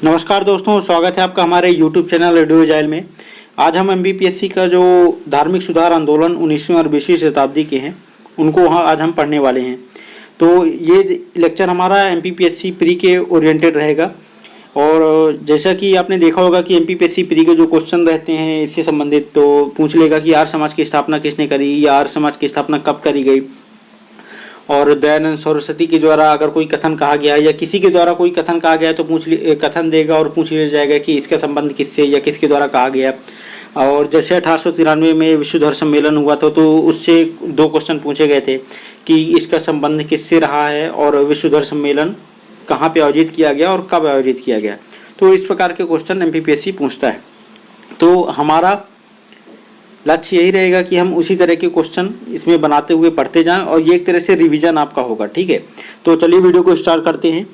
नमस्कार दोस्तों, स्वागत है आपका हमारे YouTube चैनल रेडियो जाइल में। आज हम एमपीपीएससी का जो धार्मिक सुधार आंदोलन 19वीं और 20वीं शताब्दी के हैं उनको वहाँ आज हम पढ़ने वाले हैं। तो ये लेक्चर हमारा एमपीपीएससी प्री के ओरिएंटेड रहेगा। और जैसा कि आपने देखा होगा कि एमपीपीएससी प्री के जो क्वेश्चन रहते हैं इससे संबंधित तो पूछ लेगा कि आर्य समाज की स्थापना किसने करी या आर्य समाज की स्थापना कब करी गई। और दयानंद सरस्वती के द्वारा अगर कोई कथन कहा गया है या किसी के द्वारा कोई कथन कहा गया है तो कथन देगा और पूछ लिया जाएगा कि इसका संबंध किससे या किसके द्वारा कहा गया। और जैसे 1893 में विश्व धर्म सम्मेलन हुआ था तो उससे दो क्वेश्चन पूछे गए थे कि इसका संबंध किससे रहा है और विश्व धर्म सम्मेलन कहाँ पे आयोजित किया गया और कब आयोजित किया गया। तो इस प्रकार के क्वेश्चन एमपीपीएससी पूछता है। तो हमारा लक्ष्य यही रहेगा कि हम उसी तरह के क्वेश्चन इसमें बनाते हुए पढ़ते जाएं और ये एक तरह से रिवीजन आपका होगा। ठीक है, तो चलिए वीडियो को स्टार्ट करते हैं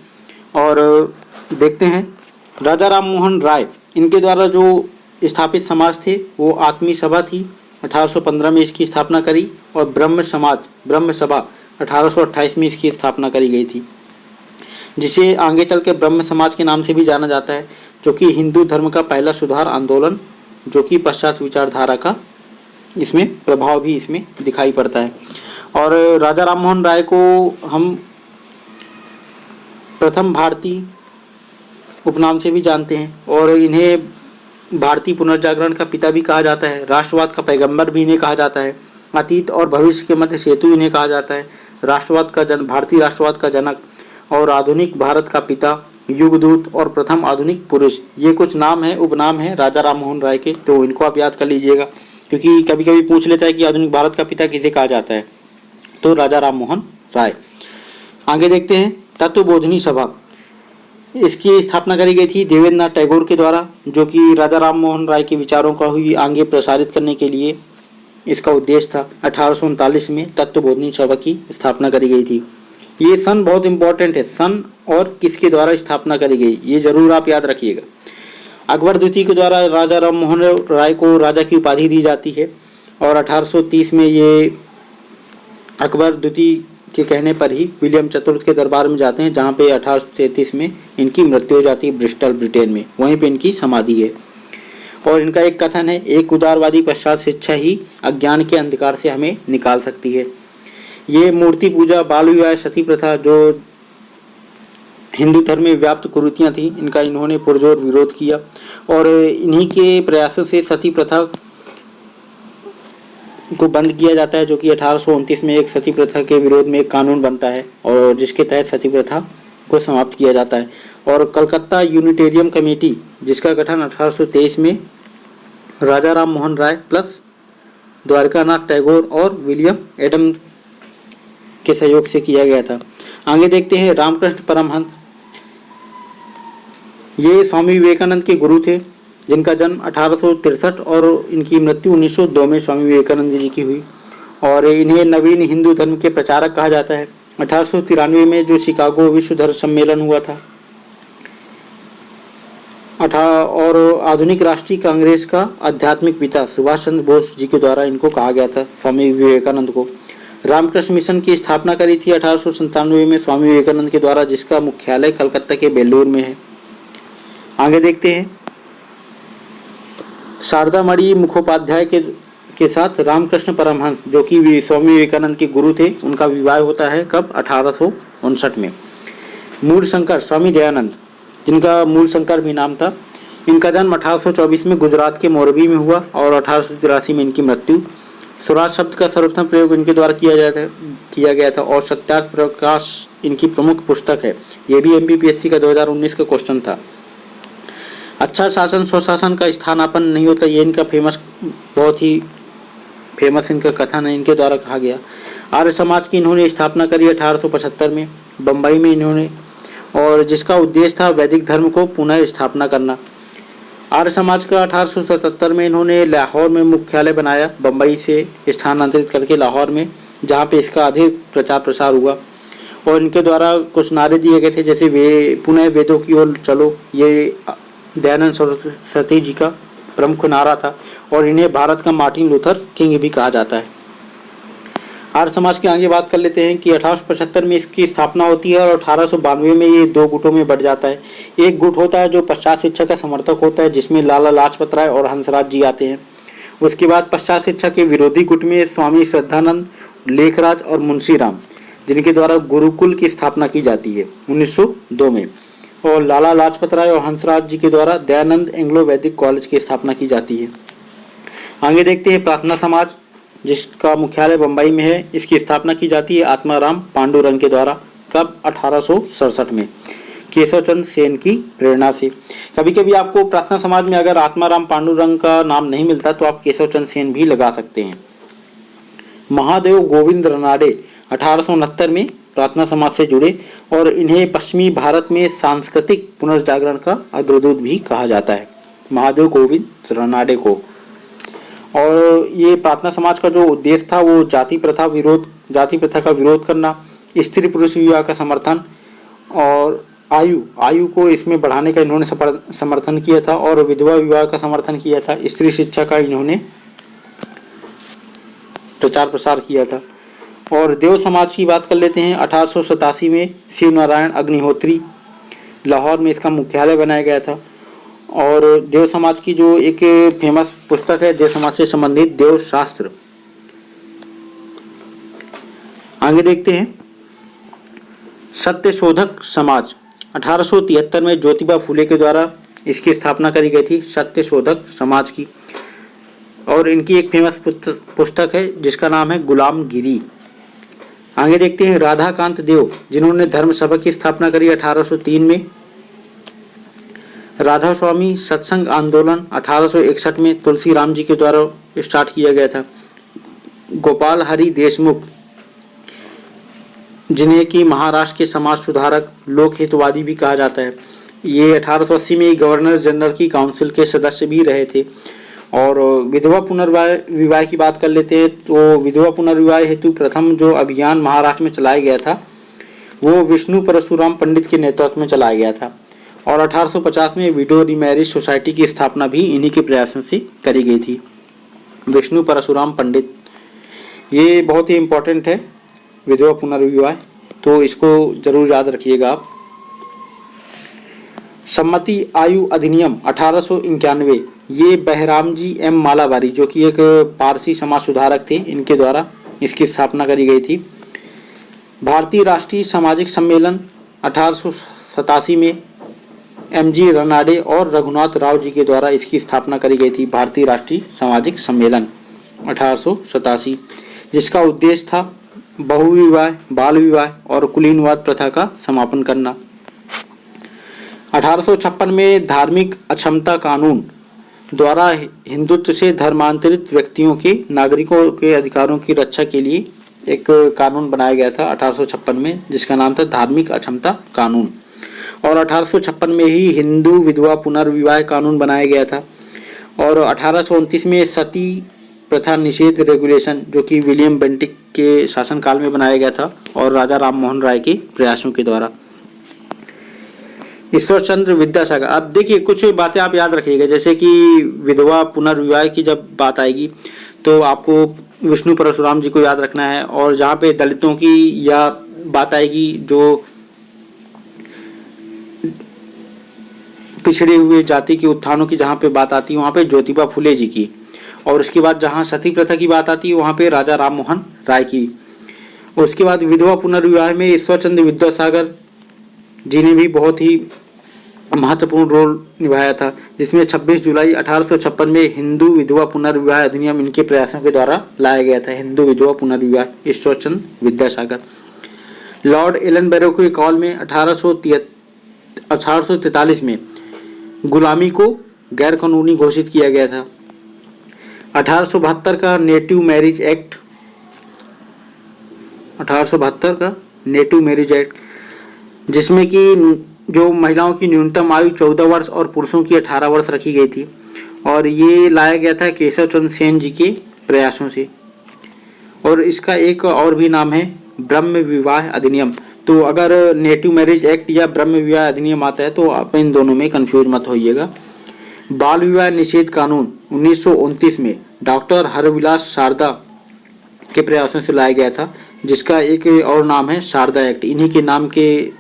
और देखते हैं। राजा राम मोहन राय इनके द्वारा जो स्थापित समाज थे वो आत्मीय सभा थी। 1815 में इसकी स्थापना करी और ब्रह्म सभा 1828 में इसकी स्थापना करी गई थी, जिसे आगे चल के ब्रह्म समाज के नाम से भी जाना जाता है, जो कि हिंदू धर्म का पहला सुधार आंदोलन जो कि पश्चात विचारधारा का इसमें प्रभाव भी इसमें दिखाई पड़ता है। और राजा राम मोहन राय को हम प्रथम भारतीय उपनाम से भी जानते हैं और इन्हें भारतीय पुनर्जागरण का पिता भी कहा जाता है। राष्ट्रवाद का पैगंबर भी इन्हें कहा जाता है। अतीत और भविष्य के मध्य सेतु इन्हें कहा जाता है। भारतीय राष्ट्रवाद का जनक और आधुनिक भारत का पिता, युगदूत और प्रथम आधुनिक पुरुष, ये कुछ नाम है, उपनाम है राजा राम मोहन राय के। तो इनको आप याद कर लीजिएगा क्योंकि कभी कभी पूछ लेता है कि आधुनिक भारत का पिता किसे कहा जाता है। तो राजा राम मोहन राय। आगे देखते हैं। तत्वबोधिनी सभा, इसकी स्थापना करी गई थी देवेंद्रनाथ टैगोर के द्वारा, जो कि राजा राम मोहन राय के विचारों को ही आगे प्रसारित करने के लिए इसका उद्देश्य था। 1839 में तत्वबोधिनी सभा की स्थापना करी गई थी। ये सन बहुत इंपॉर्टेंट है, सन और किसके द्वारा स्थापना करी गई ये जरूर आप याद रखिएगा। अकबर द्वितीय के द्वारा राजा राम मोहन राय को राजा की उपाधि दी जाती है और 1830 में ये अकबर द्वितीय के कहने पर ही विलियम चतुर्थ के दरबार में जाते हैं, जहाँ पे 1833 में इनकी मृत्यु हो जाती है ब्रिस्टल ब्रिटेन में, वहीं पे इनकी समाधि है। और इनका एक कथन है, एक उदारवादी पश्चात शिक्षा ही अज्ञान के अंधकार से हमें निकाल सकती है। ये मूर्ति पूजा, बाल विवाह, सती प्रथा जो हिंदू धर्म में व्याप्त कुरीतियाँ थी, इनका इन्होंने पुरजोर विरोध किया और इन्हीं के प्रयासों से सती प्रथा को बंद किया जाता है, जो कि 1829 में एक सती प्रथा के विरोध में एक कानून बनता है और जिसके तहत सती प्रथा को समाप्त किया जाता है। और कलकत्ता यूनिटेरियम कमेटी, जिसका गठन 1823 में राजा राम मोहन राय प्लस द्वारकानाथ टैगोर और विलियम एडम के सहयोग से किया गया था। आगे देखते हैं। रामकृष्ण परमहंस, ये स्वामी विवेकानंद के गुरु थे, जिनका जन्म 1863 और इनकी मृत्यु 1902 में स्वामी विवेकानंद जी की हुई। और इन्हें नवीन हिंदू धर्म के प्रचारक कहा जाता है। 1893 में जो शिकागो विश्व धर्म सम्मेलन हुआ था और आधुनिक राष्ट्रीय कांग्रेस का आध्यात्मिक पिता सुभाष चंद्र बोस जी के द्वारा इनको कहा गया था, स्वामी विवेकानंद को। रामकृष्ण मिशन की स्थापना करी थी 1897 में स्वामी विवेकानंद के द्वारा, जिसका मुख्यालय कलकत्ता के बेलूर में है। आगे देखते हैं। शारदा मणि मुखोपाध्याय के साथ रामकृष्ण परमहंस, जो कि स्वामी विवेकानंद के गुरु थे, उनका विवाह होता है कब? 1859 में। मूल शंकर स्वामी दयानंद, जिनका मूल शंकर भी नाम था, इनका जन्म 1824 में गुजरात के मोरबी में हुआ और 1883 में इनकी मृत्यु। स्वराज शब्द का सर्वप्रथम प्रयोग इनके द्वारा किया गया था और सत्यार्थ प्रकाश इनकी प्रमुख पुस्तक है। ये भी एमपीपीएससी का 2019 का क्वेश्चन था। अच्छा शासन स्वशासन का स्थानापन्न नहीं होता, ये इनका बहुत ही फेमस इनका कथन है, इनके द्वारा कहा गया। आर्य समाज की इन्होंने स्थापना करी 1875 में बम्बई में इन्होंने, और जिसका उद्देश्य था वैदिक धर्म को पुनः स्थापना करना। आर्य समाज का 1877 में इन्होंने लाहौर में मुख्यालय बनाया, बम्बई से स्थानांतरित करके लाहौर में, जहाँ पे इसका अधिक प्रचार प्रसार हुआ। और इनके द्वारा कुछ नारे दिए गए थे, जैसे पुनः वेदों की ओर चलो, ये दयानंद सरस्वती जी का प्रमुख नारा था और इन्हें भारत का मार्टिन लूथर किंग भी कहा जाता है। आर्य समाज की आगे बात कर लेते हैं कि 1875 में इसकी स्थापना होती है और 1892 में ये 2 गुटों में बढ़ जाता है। एक गुट होता है जो पश्चात शिक्षा का समर्थक होता है, जिसमें लाला लाजपत राय और हंसराज जी आते हैं। उसके बाद पश्चात शिक्षा के विरोधी गुट में स्वामी श्रद्धानंद, लेखराज और मुंशीराम, जिनके द्वारा गुरुकुल की स्थापना की जाती है 1902 में, और लाला लाजपत राय और हंसराज जी के द्वारा दयानंद एंग्लो वैदिक कॉलेज की स्थापना की जाती है। आगे देखते हैं प्रार्थना समाज, जिसका मुख्यालय बंबई में है। इसकी स्थापना की जाती है आत्माराम पांडुरंग के द्वारा। कब? 1867 में, केशव चंद्र सेन की प्रेरणा से। कभी कभी आपको प्रार्थना समाज में अगर आत्माराम पांडुरंग का नाम नहीं मिलता तो आप केशव चंद्र सेन भी लगा सकते हैं। महादेव गोविंद रनाडे 1869 में प्रार्थना समाज से जुड़े और इन्हें पश्चिमी भारत में सांस्कृतिक पुनर्जागरण का अग्रदूत भी कहा जाता है, महादेव गोविंद रनाडे को। और ये प्रार्थना समाज का जो उद्देश्य था वो जाति प्रथा का विरोध करना, स्त्री पुरुष विवाह का समर्थन और आयु को इसमें बढ़ाने का इन्होंने समर्थन किया था, और विधवा विवाह का समर्थन किया था। स्त्री शिक्षा का इन्होंने प्रचार प्रसार किया था। और देव समाज की बात कर लेते हैं। 1887 में शिव नारायण अग्निहोत्री, लाहौर में इसका मुख्यालय बनाया गया था। और देव समाज की जो एक फेमस पुस्तक है देव समाज से संबंधित, देव शास्त्र। आगे देखते हैं सत्यशोधक समाज। 1873 में ज्योतिबा फुले के द्वारा इसकी स्थापना करी गई थी, सत्यशोधक समाज की। और इनकी एक फेमस पुस्तक है जिसका नाम है गुलामगिरी। आगे देखते हैं राधाकांत देव, जिन्होंने धर्म सभा की स्थापना करी 1803 में। राधा स्वामी सत्संग आंदोलन 1861 में तुलसी राम जी के द्वारा स्टार्ट किया गया था। गोपाल हरि देशमुख, जिन्हें कि महाराष्ट्र के समाज सुधारक, लोक हितवादी भी कहा जाता है, ये 1880 में गवर्नर जनरल की काउंसिल के सदस्य भी रहे थे। और विधवा पुनर्विवाह की बात कर लेते हैं तो विधवा पुनर्विवाह हेतु प्रथम जो अभियान महाराष्ट्र में चलाया गया था वो विष्णु परशुराम पंडित के नेतृत्व में चलाया गया था। और 1850 में विडो रीमैरिज सोसाइटी की स्थापना भी इन्हीं के प्रयासों से करी गई थी। विष्णु परशुराम पंडित, ये बहुत ही इम्पोर्टेंट है विधवा पुनर्विवाह, तो इसको जरूर याद रखिएगा आप। सम्मति आयु अधिनियम 1891, ये बहराम जी एम मालाबारी, जो कि एक पारसी समाज सुधारक थे, इनके द्वारा इसकी स्थापना करी गई थी। भारतीय राष्ट्रीय सामाजिक सम्मेलन 1887 में एम.जी. रनाडे और रघुनाथ राव जी के द्वारा इसकी स्थापना करी गई थी। भारतीय राष्ट्रीय सामाजिक सम्मेलन 1887, जिसका उद्देश्य था बहुविवाह, बाल विवाह और कुलीनवाद प्रथा का समापन करना। 1856 में धार्मिक अक्षमता कानून द्वारा हिंदुत्व से धर्मांतरित व्यक्तियों के नागरिकों के अधिकारों की रक्षा के लिए एक कानून बनाया गया था 1856 में, जिसका नाम था धार्मिक अक्षमता कानून। और 1856 में ही हिंदू विधवा पुनर्विवाह कानून बनाया गया था। और 1829 में सती प्रथा निषेध रेगुलेशन, जो कि विलियम बेंटिक के शासनकाल में बनाया गया था और राजा राम मोहन राय के प्रयासों के द्वारा। ईश्वर चंद्र विद्यासागर, अब देखिए कुछ बातें आप याद रखिएगा, जैसे कि विधवा पुनर्विवाह की जब बात आएगी तो आपको विष्णु परशुराम जी को याद रखना है। और जहाँ पे दलितों की या बात आएगी, जो पिछड़े हुए जाति के उत्थानों की जहाँ पे बात आती है वहाँ पे ज्योतिबा फुले जी की। और उसके बाद जहाँ सती प्रथा की बात आती है वहाँ पे राजा राम मोहन राय की। और उसके बाद विधवा पुनर्विवाह में ईश्वर चंद्र विद्यासागर जी ने भी बहुत ही महत्वपूर्ण रोल निभाया था, जिसमें 26 जुलाई 1856 में हिंदू विधवा पुनर्विवाह अधिनियम इनके प्रयासों के द्वारा लाया गया था। हिंदू विधवा पुनर्विवाह, ईश्वर चंद्र विद्यासागर। लॉर्ड एलन बैरो के कॉल में 1843 में गुलामी को गैर कानूनी घोषित किया गया था। 1872 का नेटिव मैरिज एक्ट, 1872 का नेटिव मैरिज एक्ट, जिसमें कि जो महिलाओं की न्यूनतम आयु 14 वर्ष और पुरुषों की 18 वर्ष रखी गई थी। और ये लाया गया था केशव चंद्र सेन जी के प्रयासों से। और इसका एक और भी नाम है ब्रह्म विवाह अधिनियम। तो अगर नेटिव मैरिज एक्ट या ब्रह्म विवाह अधिनियम आता है तो आप इन दोनों में कंफ्यूज मत होइएगा। बाल विवाह निषेध कानून 1929 में डॉक्टर हरविलास शारदा के प्रयासों से लाया गया था, जिसका एक और नाम है शारदा एक्ट। इन्हीं के नाम के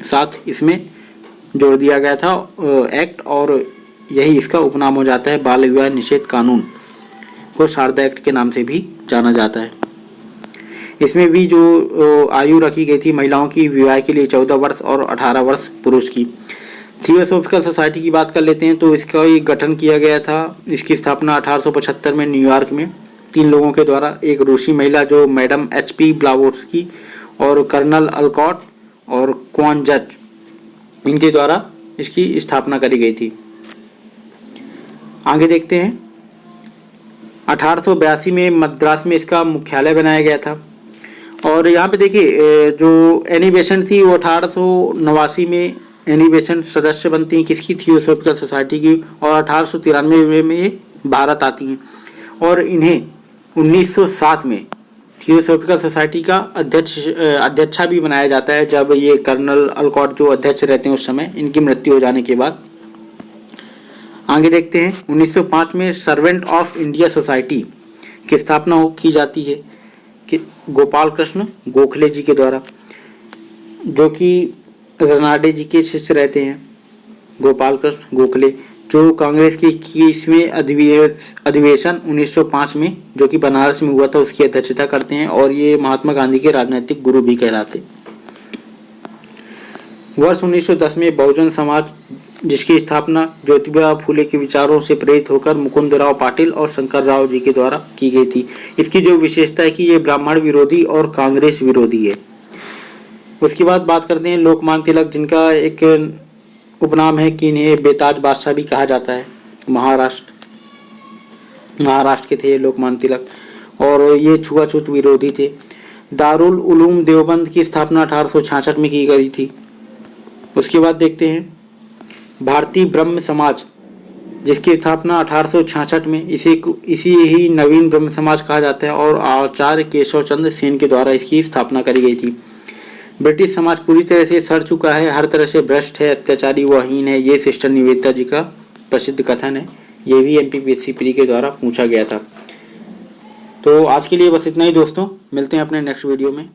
साथ इसमें जोड़ दिया गया था एक्ट, और यही इसका उपनाम हो जाता है। बाल विवाह निषेध कानून को शारदा एक्ट के नाम से भी जाना जाता है। इसमें भी जो आयु रखी गई थी महिलाओं की विवाह के लिए 14 वर्ष और 18 वर्ष पुरुष की। थियोसॉफिकल सोसाइटी की बात कर लेते हैं तो इसका एक गठन किया गया था। इसकी स्थापना 1875 में न्यूयॉर्क में 3 लोगों के द्वारा, एक रूसी महिला जो मैडम HP ब्लावोत्स्की और कर्नल अल्कॉट और क्वान जज, इनके द्वारा इसकी स्थापना करी गई थी। आगे देखते हैं, 1882 में मद्रास में इसका मुख्यालय बनाया गया था। और यहाँ पे देखिए जो एनी बेसेंट थी वो 1889 में एनी बेसेंट सदस्य बनती हैं किसकी, थियोसॉफिकल सोसाइटी की, और 1893 में ये भारत आती हैं। और इन्हें 1907 में थियोसॉफिकल सोसाइटी का अध्यक्षा भी बनाया जाता है, जब ये कर्नल अल्कॉट जो अध्यक्ष रहते हैं उस समय इनकी मृत्यु हो जाने के बाद। आगे देखते हैं, 1905 में सर्वेंट ऑफ इंडिया सोसाइटी की स्थापना की जाती है कि गोपाल कृष्ण गोखले जी के द्वारा, जो कि रनाडे जी के शिष्य रहते हैं। गोपाल कृष्ण गोखले जो कांग्रेस की 21वें अधिवेशन 1905 में जो कि बनारस में हुआ था उसकी अध्यक्षता करते हैं, और ये महात्मा गांधी के राजनीतिक गुरु भी कहलाते। वर्ष 1910 में बहुजन समाज, जिसकी स्थापना ज्योतिबा फूले के विचारों से प्रेरित होकर मुकुंदराव पाटिल और शंकरराव जी के द्वारा की गई थी। इसकी जो विशेषता है कि ये ब्राह्मण विरोधी और कांग्रेस विरोधी है। उसके बाद बात करते हैं लोकमान्य तिलक, जिनका एक उपनाम है कि इन्हें बेताज बादशाह भी कहा जाता है। महाराष्ट्र के थे लोकमान्य तिलक, और ये छुआछूत विरोधी थे। दारुल उलूम देवबंद की स्थापना 1866 में की गई थी। उसके बाद देखते हैं भारतीय ब्रह्म समाज, जिसकी स्थापना 1866 में इसी ही नवीन ब्रह्म समाज कहा जाता है, और आचार्य केशव चंद्र सेन के द्वारा इसकी स्थापना करी गई थी। ब्रिटिश समाज पूरी तरह से सड़ चुका है, हर तरह से भ्रष्ट है, अत्याचारी व हीन है, ये सिस्टर निवेदिता जी का प्रसिद्ध कथन है। ये भी MPPSC प्री के द्वारा पूछा गया था। तो आज के लिए बस इतना ही दोस्तों, मिलते हैं अपने नेक्स्ट वीडियो में।